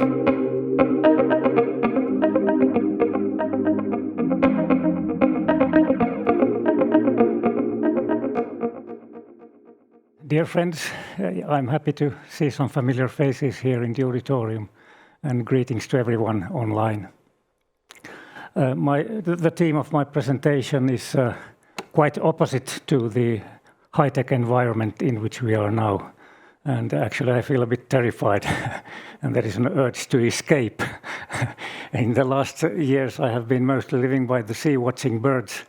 Dear friends, I'm happy to see some familiar faces here in the auditorium, and greetings to everyone online. The theme of my presentation is quite opposite to the high-tech environment in which we are now. And actually I feel a bit terrified and there is an urge to escape. In the last years I have been mostly living by the sea watching birds,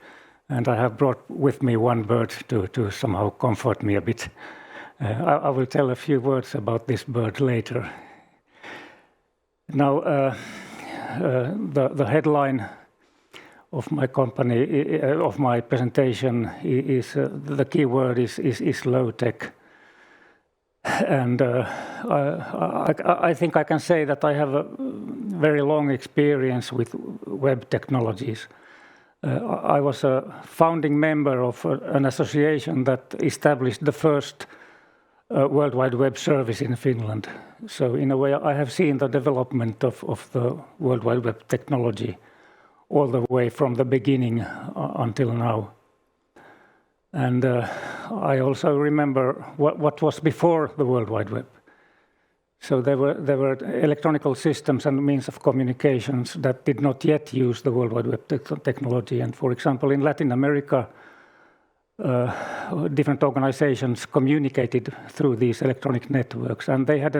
and I have brought with me one bird to somehow comfort me a bit. I will tell a few words about this bird later. Now, the headline of my company, of my presentation, is the key word is low tech, and I think I can say that I have a very long experience with web technologies. I was a founding member of an association that established the first World Wide Web service in Finland. So in a way I have seen the development of the World Wide Web technology all the way from the beginning until now. And I also remember what was before the World Wide Web. So there were electronic systems and means of communications that did not yet use the World Wide Web technology. And for example, in Latin America, different organizations communicated through these electronic networks, and they had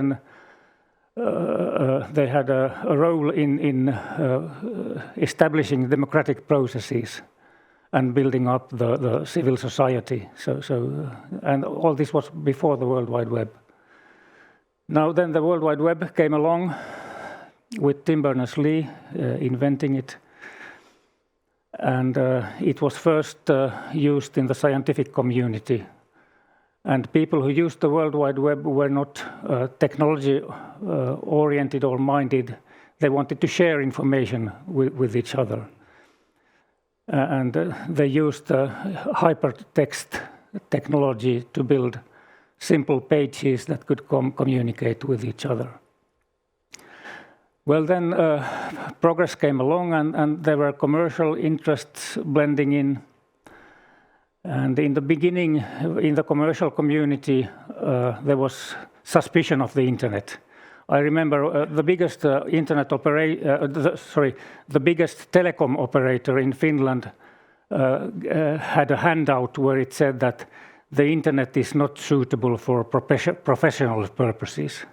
a role in establishing democratic processes and building up the civil society. And all this was before the World Wide Web. Now then the World Wide Web came along with Tim Berners-Lee inventing it. And it was first used in the scientific community. And people who used the World Wide Web were not technology oriented or minded. They wanted to share information with each other. And they used hypertext technology to build simple pages that could communicate with each other. Well, then progress came along and there were commercial interests blending in. And in the beginning, in the commercial community, there was suspicion of the internet. I remember the biggest the biggest telecom operator in Finland had a handout where it said that the internet is not suitable for professional purposes.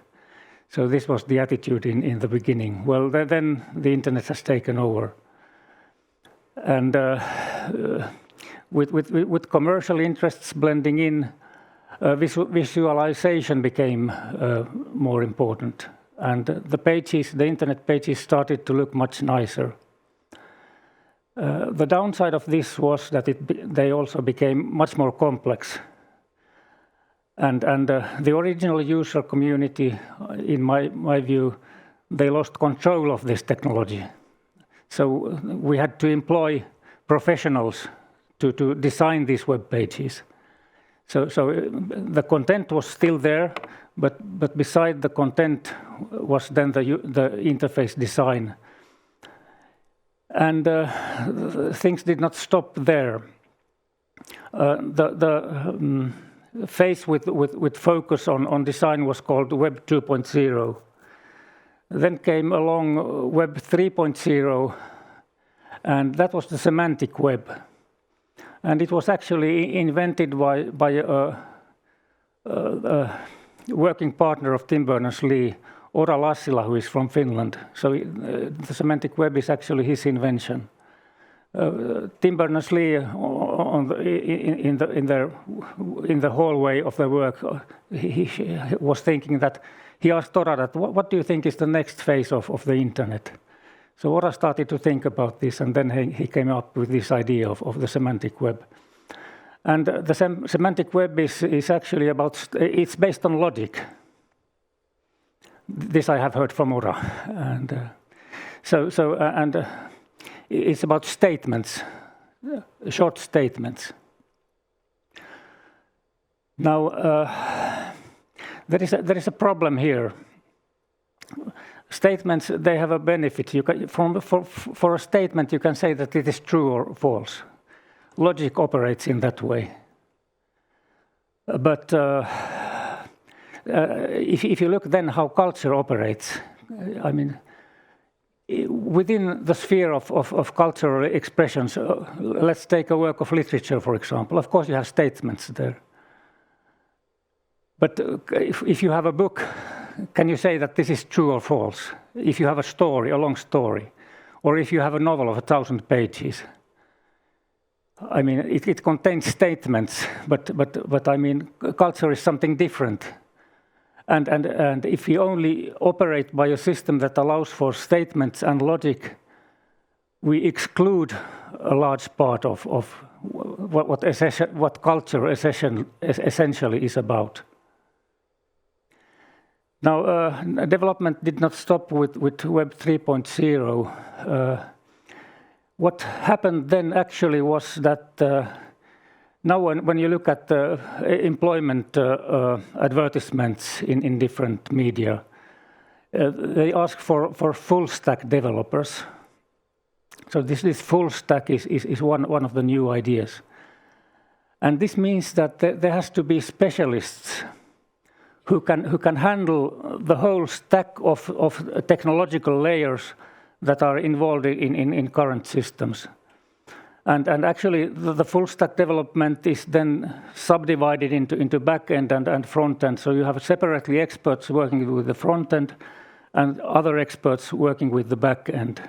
So this was the attitude in the beginning. Well, then the internet has taken over. And with commercial interests blending in, visualization became more important. And the internet pages started to look much nicer. The downside of this was that they also became much more complex. And the original user community, in my view, they lost control of this technology. So we had to employ professionals to design these web pages. So the content was still there, but beside the content was then the interface design. And things did not stop there. The phase with focus on design was called Web 2.0. Then came along Web 3.0, and that was the semantic web. And it was actually invented by a working partner of Tim Berners-Lee, Ora Lassila, who is from Finland. So the semantic web is actually his invention. Tim Berners-Lee, in the hallway of the work, he was thinking that he asked Ora that, what do you think is the next phase of the internet? So Ora started to think about this, and then he came up with this idea of the semantic web. And the semantic web is actually it's based on logic. This I have heard from Ora, and it's about statements, short statements. Now there is a problem here. statements, they have a benefit. You can, for a statement, you can say that it is true or false. Logic operates in that way. But if you look then how culture operates, I mean, within the sphere of cultural expressions, let's take a work of literature, for example. Of course, you have statements there. But if you have a book, can you say that this is true or false? If you have a story, a long story, or if you have a novel of 1,000 pages, I mean, it contains statements, but I mean, culture is something different. And if you only operate by a system that allows for statements and logic, we exclude a large part of what culture essentially is about. Now, development did not stop with Web 3.0. What happened then actually was that now when you look at employment advertisements in different media, they ask for full stack developers. So this full stack is one of the new ideas. And this means that there has to be specialists who can handle the whole stack of technological layers that are involved in current systems. And actually the full stack development is then subdivided into back end and front end. So you have separately experts working with the front end and other experts working with the back end.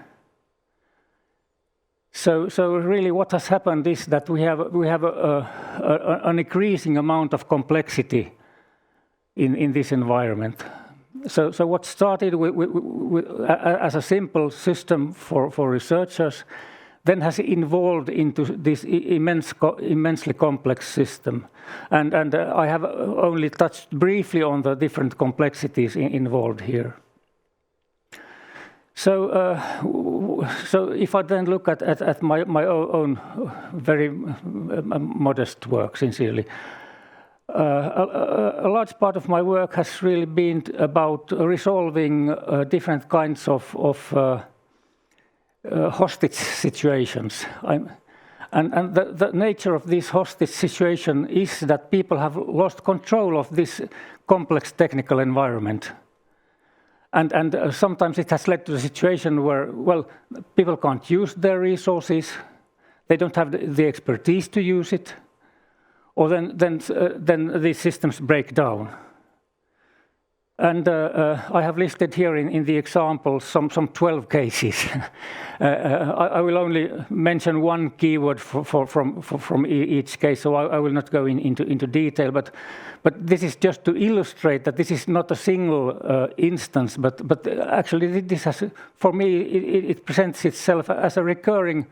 So really what has happened is that we have an increasing amount of complexity in this environment. So what started as a simple system for researchers then has evolved into this immensely complex system. And I have only touched briefly on the different complexities involved here. So if I then look at my own very modest work, sincerely, a large part of my work has really been about resolving different kinds of hostage situations. And the nature of this hostage situation is that people have lost control of this complex technical environment. And sometimes it has led to a situation where, well, people can't use their resources, they don't have the expertise to use it, or then these systems break down. And I have listed here in the example some 12 cases. I will only mention one keyword from each case, so I will not go into detail. But this is just to illustrate that this is not a single instance, but actually this has, for me, it presents itself as a recurring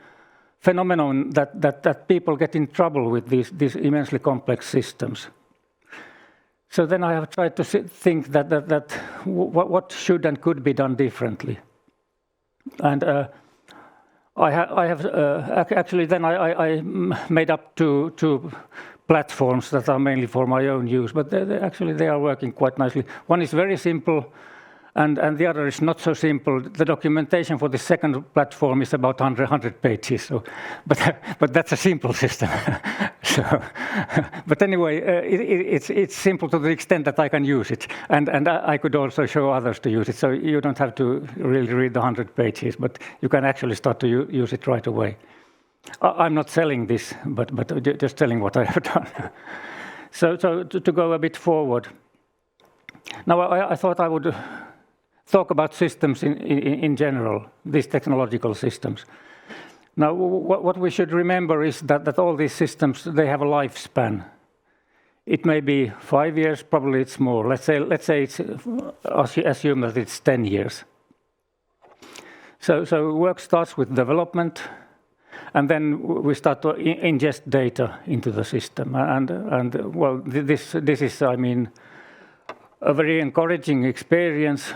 phenomenon that people get in trouble with these immensely complex systems. So then I have tried to think that what should and could be done differently. And I have actually then I made up two platforms that are mainly for my own use, but they are working quite nicely. One is very simple, and the other is not so simple. The documentation for the second platform is about 100 pages. So, but that's a simple system. So, but anyway, it's simple to the extent that I can use it, and I could also show others to use it. So you don't have to really read the 100 pages, but you can actually start to use it right away. I'm not selling this, but just telling what I have done. So to go a bit forward. Now I thought I would talk about systems in general, these technological systems. Now, what we should remember is that all these systems, they have a lifespan. It may be 5 years, probably it's more. Let's say it's, assume that it's 10 years. So work starts with development, and then we start to ingest data into the system. And well, this is, I mean, a very encouraging experience.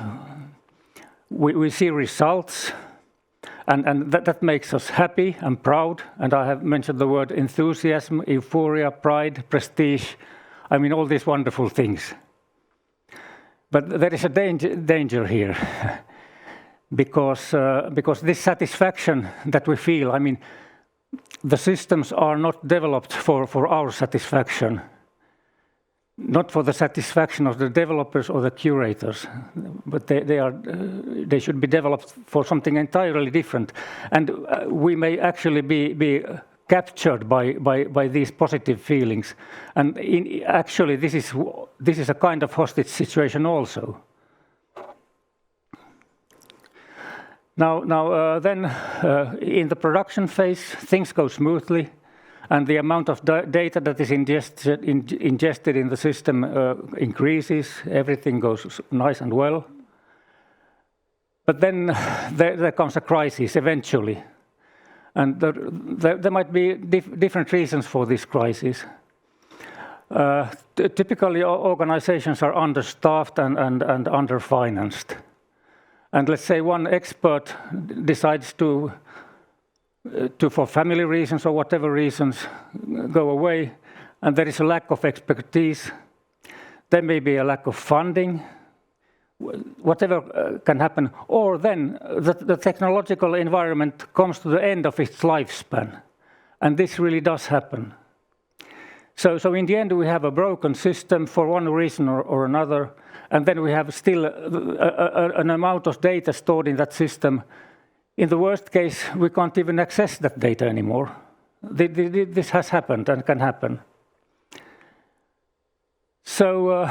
We see results, and that makes us happy and proud. And I have mentioned the word enthusiasm, euphoria, pride, prestige. I mean, all these wonderful things. But there is a danger here. because this satisfaction that we feel, I mean, the systems are not developed for our satisfaction, not for the satisfaction of the developers or the curators, but they should be developed for something entirely different. And we may actually be captured by these positive feelings. And actually, this is a kind of hostage situation also. Now then, in the production phase, things go smoothly, and the amount of data that is ingested in the system increases. Everything goes nice and well. But then there comes a crisis eventually, and there might be different reasons for this crisis. Typically, organizations are understaffed and underfinanced. And let's say one expert decides to for family reasons or whatever reasons, go away, and there is a lack of expertise. There may be a lack of funding, whatever can happen. Or then the technological environment comes to the end of its lifespan. And this really does happen. So in the end, we have a broken system for one reason or another. And then we have still an amount of data stored in that system. In the worst case, we can't even access that data anymore. This has happened and can happen. So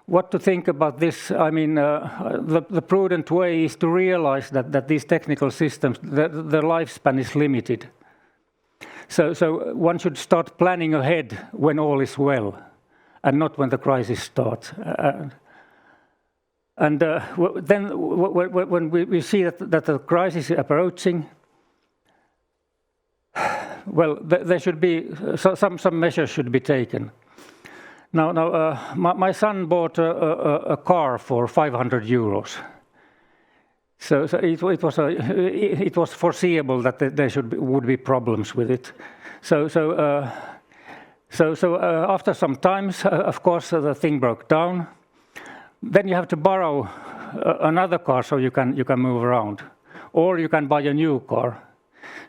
what to think about this? I mean, the prudent way is to realize that these technical systems, their lifespan is limited. So one should start planning ahead when all is well, and not when the crisis starts. And then when we see that the crisis is approaching, well, there should be some measures should be taken. Now my son bought a car for 500 euros. So it was foreseeable that there would be problems with it. So after some times, of course, the thing broke down. Then you have to borrow another car so you can move around, or you can buy a new car.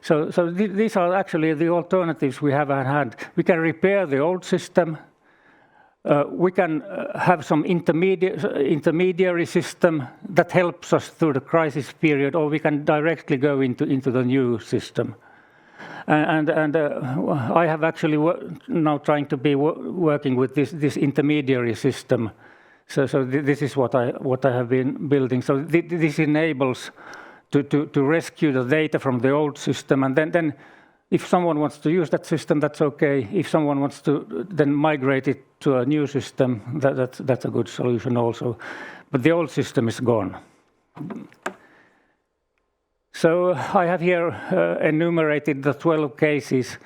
So these are actually the alternatives we have had. We can repair the old system. We can have some intermediary system that helps us through the crisis period, or we can directly go into the new system. And I have actually now trying to be working with this intermediary system. So this is what I have been building. So this enables to rescue the data from the old system, and then if someone wants to use that system, that's okay. If someone wants to then migrate it to a new system, that's a good solution also. But the old system is gone. So I have here enumerated the 12 cases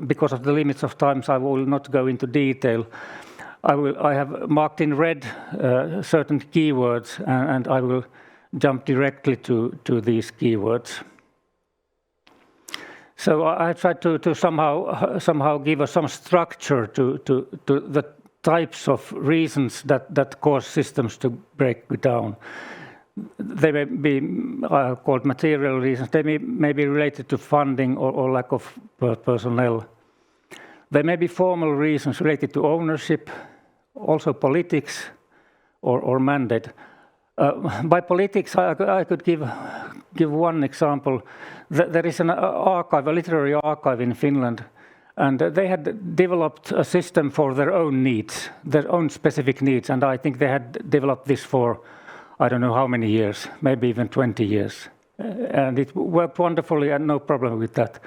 because of the limits of time, so I will not go into detail. I have marked in red certain keywords, and I will jump directly to these keywords. So I tried to somehow give us some structure to the types of reasons that cause systems to break down. They may be called material reasons. They may be related to funding or lack of personnel. There may be formal reasons related to ownership, also politics or mandate. By politics, I could give one example. There is an archive, a literary archive in Finland, and they had developed a system for their own needs, their own specific needs, and I think they had developed this for I don't know how many years, maybe even 20 years. And it worked wonderfully and no problem with that.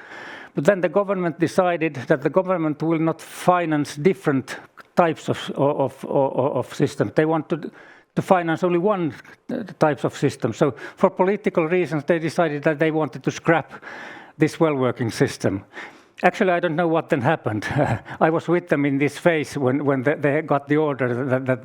But then the government decided that the government will not finance different types of systems. They wanted to finance only one type of system. So for political reasons, they decided that they wanted to scrap this well-working system. Actually, I don't know what then happened. I was with them in this phase when they got the order that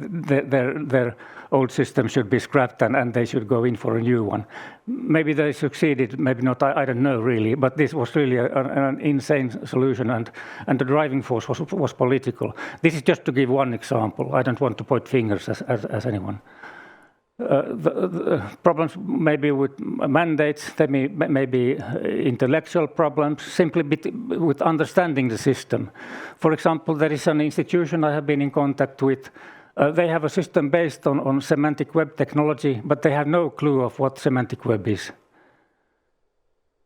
their old system should be scrapped and they should go in for a new one. Maybe they succeeded, maybe not, I don't know really, but this was really an insane solution and the driving force was political. This is just to give one example. I don't want to point fingers as anyone. The problems maybe with mandates, they may be intellectual problems, simply with understanding the system. For example, there is an institution I have been in contact with. They have a system based on semantic web technology, but they have no clue of what semantic web is.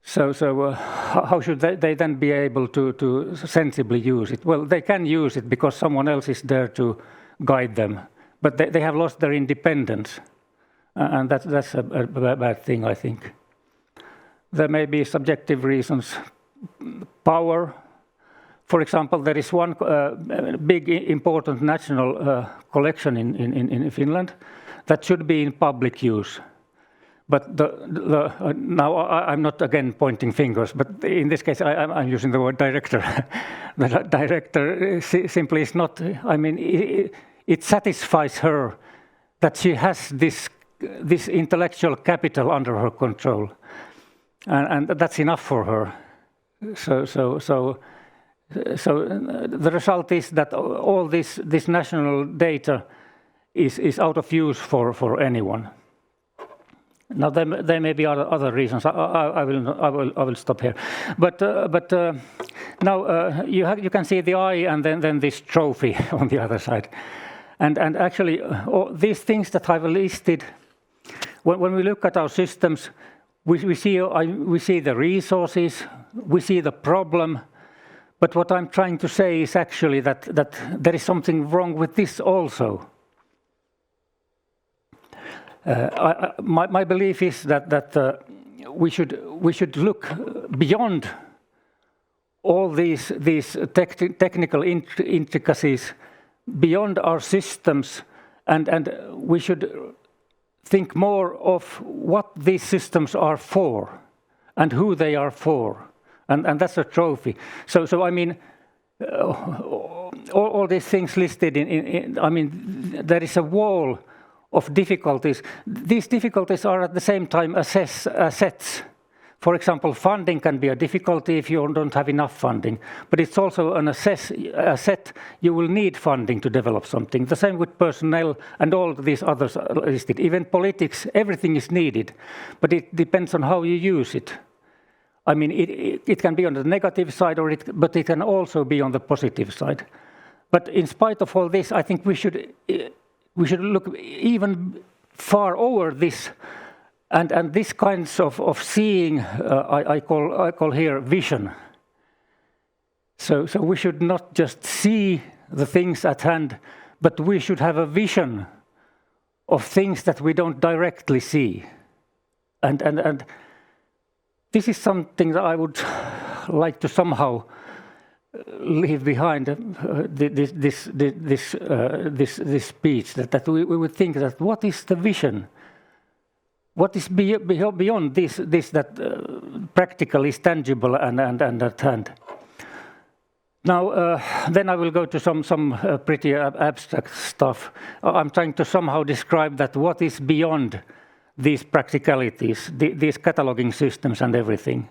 So how should they then be able to sensibly use it? Well, they can use it because someone else is there to guide them, but they have lost their independence. And that's a bad thing, I think. There may be subjective reasons. Power. For example, there is one big important national collection in Finland that should be in public use. But now I'm not again pointing fingers, but in this case I'm using the word director. The director simply is not, I mean, it satisfies her that she has this intellectual capital under her control, and that's enough for her. So the result is that all this national data is out of use for anyone. Now there may be other reasons. I will stop here. But now you can see the eye and then this trophy on the other side, and actually all these things that I've listed. When we look at our systems, we see the resources, we see the problem, but what I'm trying to say is actually that there is something wrong with this also. My belief is that we should look beyond all these technical intricacies, beyond our systems, and we should think more of what these systems are for and who they are for, and that's a trophy. So I mean, all these things listed I mean, there is a wall of difficulties. These difficulties are at the same time assets. For example, funding can be a difficulty if you don't have enough funding, but it's also an asset. You will need funding to develop something. The same with personnel and all these others listed. Even politics, everything is needed, but it depends on how you use it. I mean, it can be on the negative side, but it can also be on the positive side. But in spite of all this, I think we should look even far over this. And this kinds of seeing, I call here vision. So we should not just see the things at hand, but we should have a vision of things that we don't directly see. And this is something that I would like to somehow leave behind this speech. That we would think that what is the vision? What is beyond this that practically is tangible and at hand? Now, then I will go to some pretty abstract stuff. I'm trying to somehow describe that what is beyond these practicalities, these cataloging systems and everything.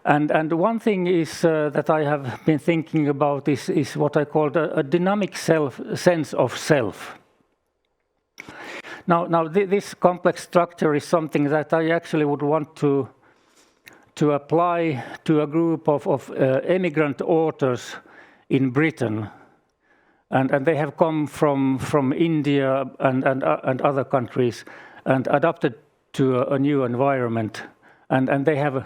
And one thing is that I have been thinking about is what I call a dynamic sense of self. Now this complex structure is something that I actually would want to apply to a group of immigrant authors in Britain, and they have come from India and other countries and adapted to a new environment, and they have,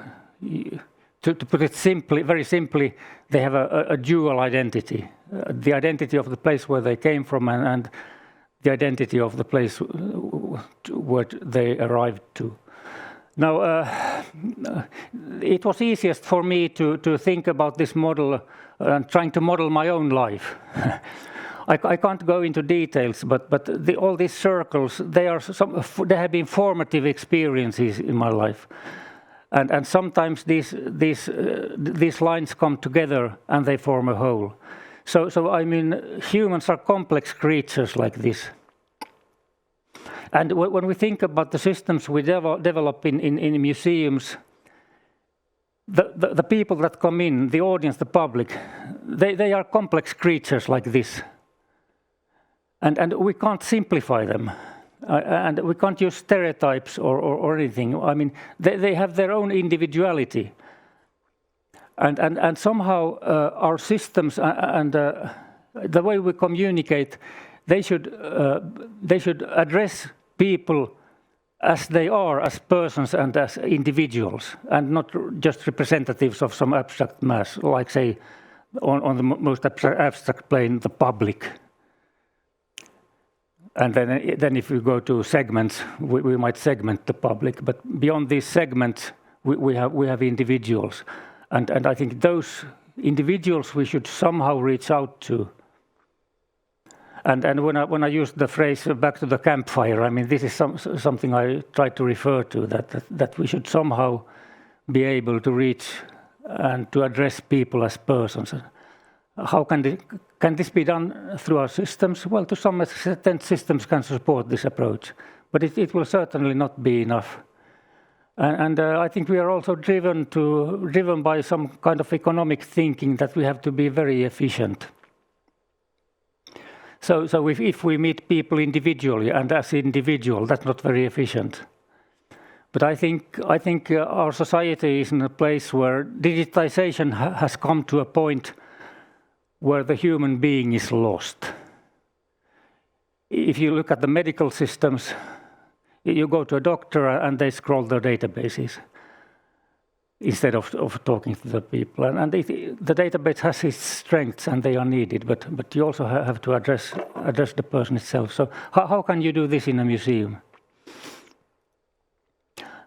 to put it simply, very simply, they have a dual identity, the identity of the place where they came from and the identity of the place where they arrived to. Now, it was easiest for me to think about this model and trying to model my own life. I can't go into details, but all these circles, they have been formative experiences in my life. And sometimes these lines come together and they form a whole. So I mean, humans are complex creatures like this. And when we think about the systems we develop in museums, the people that come in, the audience, the public, they are complex creatures like this. And we can't simplify them. And we can't use stereotypes or anything. I mean, they have their own individuality. And somehow our systems and the way we communicate, they should address people as they are, as persons and as individuals, and not just representatives of some abstract mass, like say, on the most abstract plane, the public. And then if we go to segments, we might segment the public, but beyond these segments, we have individuals. And I think those individuals we should somehow reach out to. And when I use the phrase back to the campfire, I mean, this is something I try to refer to, that we should somehow be able to reach and to address people as persons. How can this be done through our systems? Well, to some extent, systems can support this approach, but it will certainly not be enough. And I think we are also driven by some kind of economic thinking that we have to be very efficient. So if we meet people individually and as individual, that's not very efficient. But I think our society is in a place where digitization has come to a point where the human being is lost. If you look at the medical systems, you go to a doctor and they scroll their databases instead of talking to the people. And the database has its strengths and they are needed, but you also have to address the person itself. So how can you do this in a museum?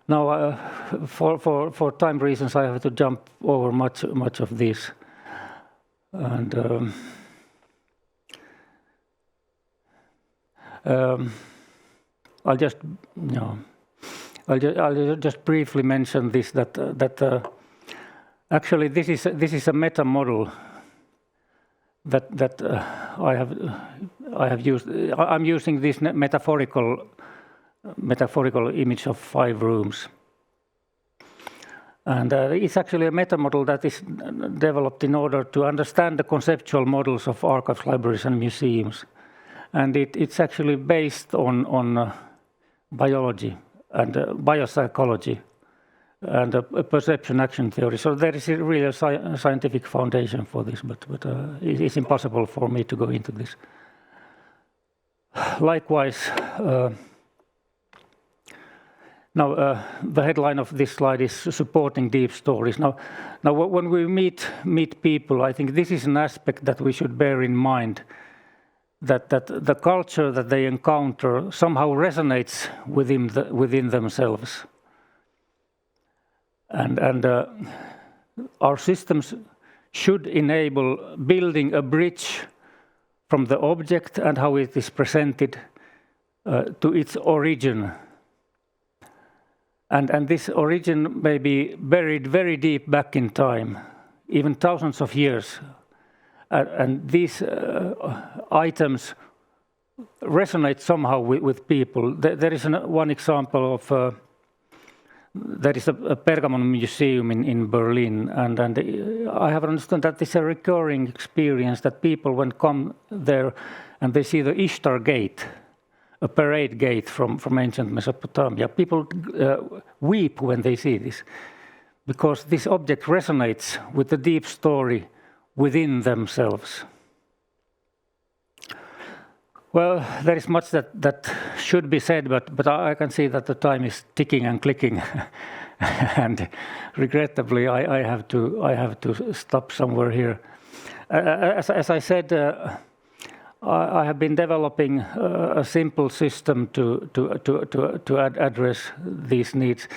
Now, for time reasons, I have to jump over much of this. And I'll just briefly mention this that actually this is a meta model that I have used. I'm using this metaphorical image of 5 rooms. And it's actually a meta model that is developed in order to understand the conceptual models of archives, libraries, and museums. And it's actually based on biology and biopsychology and a perception action theory. So there is really a scientific foundation for this, but it's impossible for me to go into this. Likewise, now, the headline of this slide is supporting deep stories. Now when we meet people, I think this is an aspect that we should bear in mind, that the culture that they encounter somehow resonates within themselves. And our systems should enable building a bridge from the object and how it is presented to its origin. And this origin may be buried very deep back in time, even thousands of years. And these items resonate somehow with people. There is one example of, there is a Pergamon museum in Berlin, and I have understood that it's a recurring experience that people, when come there and they see the Ishtar Gate, a parade gate from ancient Mesopotamia. People weep when they see this, because this object resonates with the deep story within themselves. Well, there is much that should be said, but I can see that the time is ticking and clicking, and regrettably, I have to stop somewhere here. As I said. I have been developing a simple system to address these needs.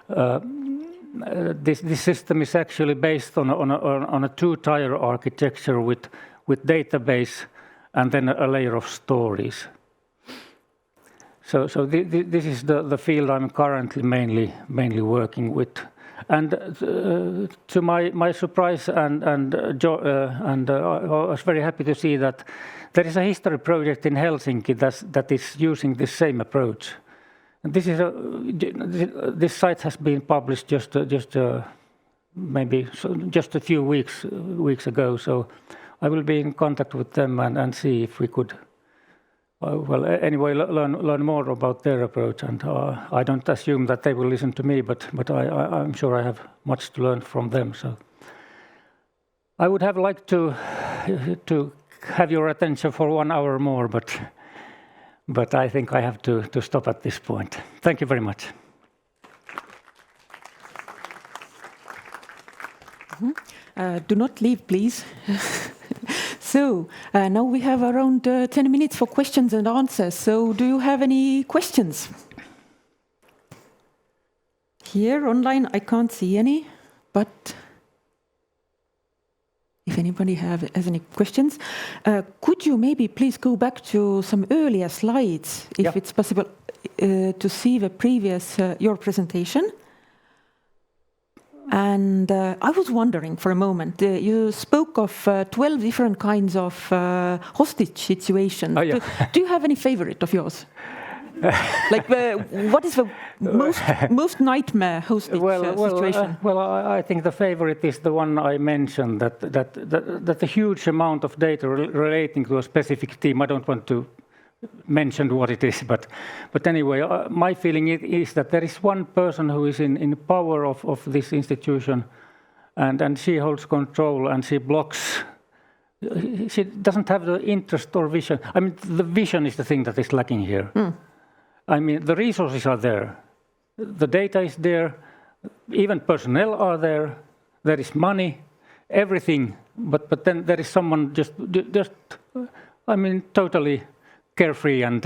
This system is actually based on a 2-tier architecture with database and then a layer of stories. So this is the field I'm currently mainly working with, And to my surprise and I was very happy to see that there is a history project in Helsinki that is using this same approach. And this site has been published just maybe just a few weeks ago. So I will be in contact with them and see if we could. Well, anyway, learn more about their approach, and I don't assume that they will listen to me, but I'm sure I have much to learn from them. So I would have liked to have your attention for 1 hour more, but I think I have to stop at this point. Thank you very much. Do not leave, please. So now we have around 10 minutes for questions and answers. So do you have any questions? Here online, I can't see any, but if anybody has any questions, could you maybe please go back to some earlier slides, if it's possible, to see the previous, your presentation? And I was wondering for a moment, you spoke of 12 different kinds of hostage situations. Oh, yeah. Do you have any favorite of yours? Like, what is the most nightmare hostage situation? Well, I think the favorite is the one I mentioned, that a huge amount of data relating to a specific team. I don't want to mention what it is, but anyway, my feeling is that there is one person who is in power of this institution, and she holds control, and she blocks. She doesn't have the interest or vision. I mean, the vision is the thing that is lacking here. I mean, the resources are there, the data is there, even personnel are there. There is money, everything, but then there is someone just I mean, totally carefree, and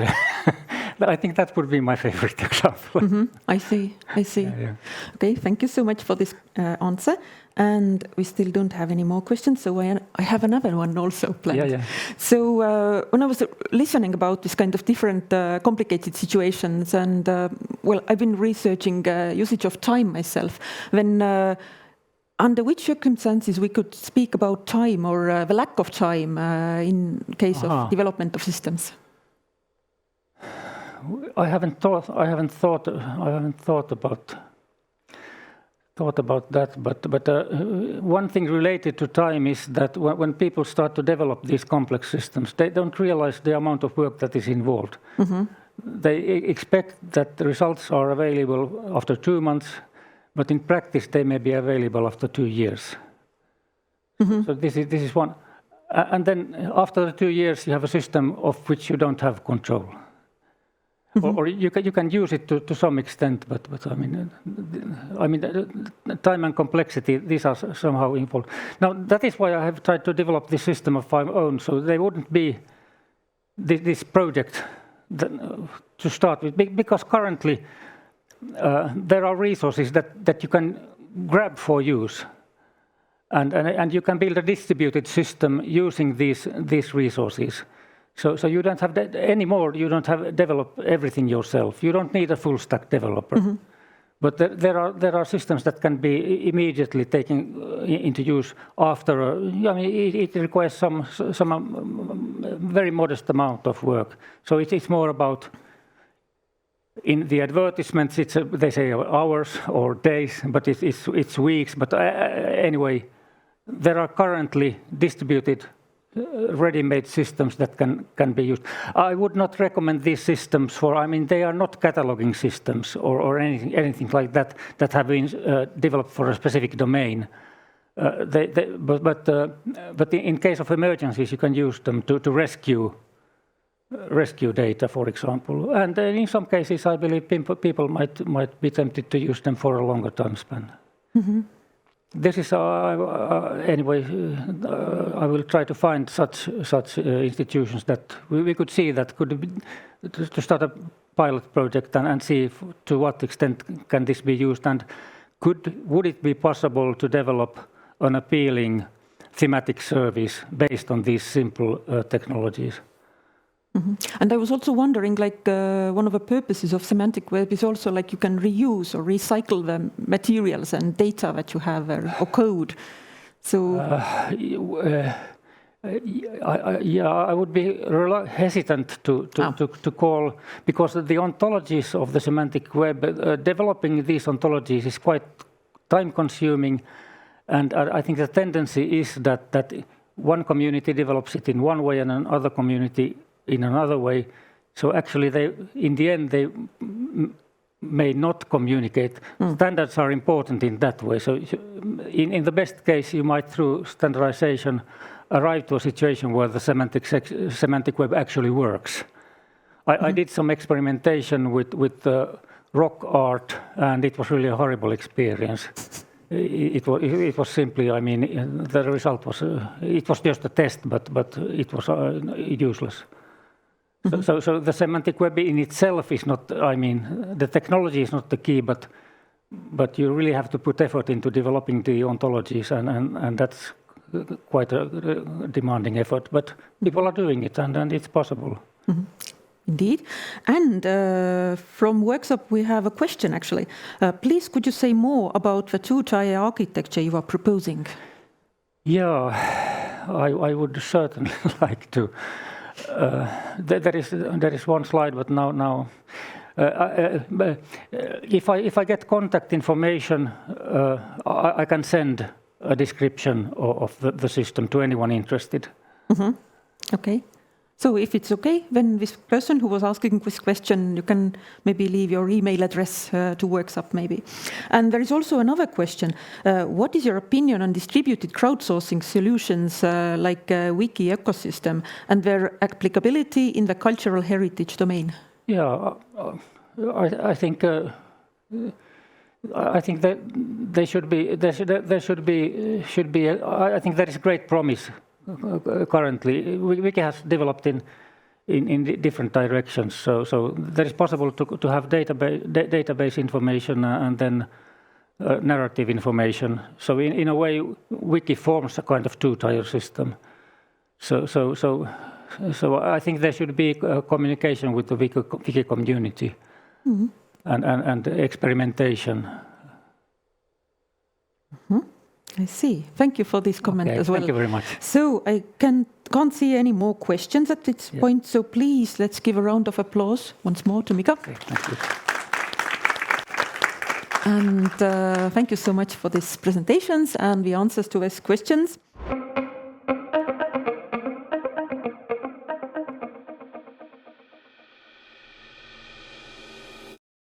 I think that would be my favorite example. I see. Yeah. Okay, thank you so much for this answer. And we still don't have any more questions, so I have another one also planned. Yeah. So when I was listening about this kind of different complicated situations, and well, I've been researching usage of time myself. When under which circumstances we could speak about time or the lack of time in case of development of systems? I haven't thought about that, but one thing related to time is that when people start to develop these complex systems, they don't realize the amount of work that is involved. They expect that the results are available after 2 months, but in practice they may be available after 2 years. So this is one, and then after the 2 years you have a system of which you don't have control. Or you can use it to some extent, but I mean, time and complexity, these are somehow involved. Now that is why I have tried to develop this system of my own, so there wouldn't be this project to start with, because currently there are resources that you can grab for use, and you can build a distributed system using these resources. So you don't have that anymore. You don't have develop everything yourself. You don't need a full stack developer. But there are systems that can be immediately taken into use after. I mean, it requires some very modest amount of work. So it's more about, in the advertisements, they say hours or days, but it's weeks. But anyway, there are currently distributed ready-made systems that can be used. I would not recommend these systems for, I mean, they are not cataloging systems or anything like that have been developed for a specific domain. But in case of emergencies, you can use them to rescue data, for example. And in some cases, I believe people might be tempted to use them for a longer time span. This is anyway. I will try to find such institutions that we could see that could be, to start a pilot project and see to what extent can this be used, and would it be possible to develop an appealing thematic service based on these simple technologies. And I was also wondering, like, one of the purposes of semantic web is also like you can reuse or recycle the materials and data that you have or code. So I would be hesitant to call, because the ontologies of the semantic web, developing these ontologies is quite time-consuming, and I think the tendency is that one community develops it in one way and another community in another way. So actually, in the end, they may not communicate. Standards are important in that way. So in the best case, you might, through standardization, arrive to a situation where the semantic web actually works. I did some experimentation with rock art, and it was really a horrible experience. It was simply, I mean, the result was, it was just a test, but it was useless. So the semantic web in itself is not, I mean, the technology is not the key, but you really have to put effort into developing the ontologies, and that's quite a demanding effort. But people are doing it, and it's possible. Indeed. And from workshop, we have a question, actually. Please, could you say more about the two-tier architecture you are proposing? Yeah, I would certainly like to. There is one slide, but now if I get contact information, I can send a description of the system to anyone interested. Okay. So if it's okay, then this person who was asking this question, you can maybe leave your email address to Workshop maybe. And there is also another question. What is your opinion on distributed crowdsourcing solutions like Wiki ecosystem and their applicability in the cultural heritage domain? Yeah, I think that they should be. There should be. I think there is great promise. Currently, Wiki has developed in different directions. So there is possible to have database information and then narrative information. So in a way, Wiki forms a kind of two-tier system. So I think there should be communication with the Wiki community and experimentation. I see. Thank you for this comment as well. Thank you very much. So I can't see any more questions at this point. So please, let's give a round of applause once more to Mika. Okay, thank you. And thank you so much for these presentations and the answers to these questions.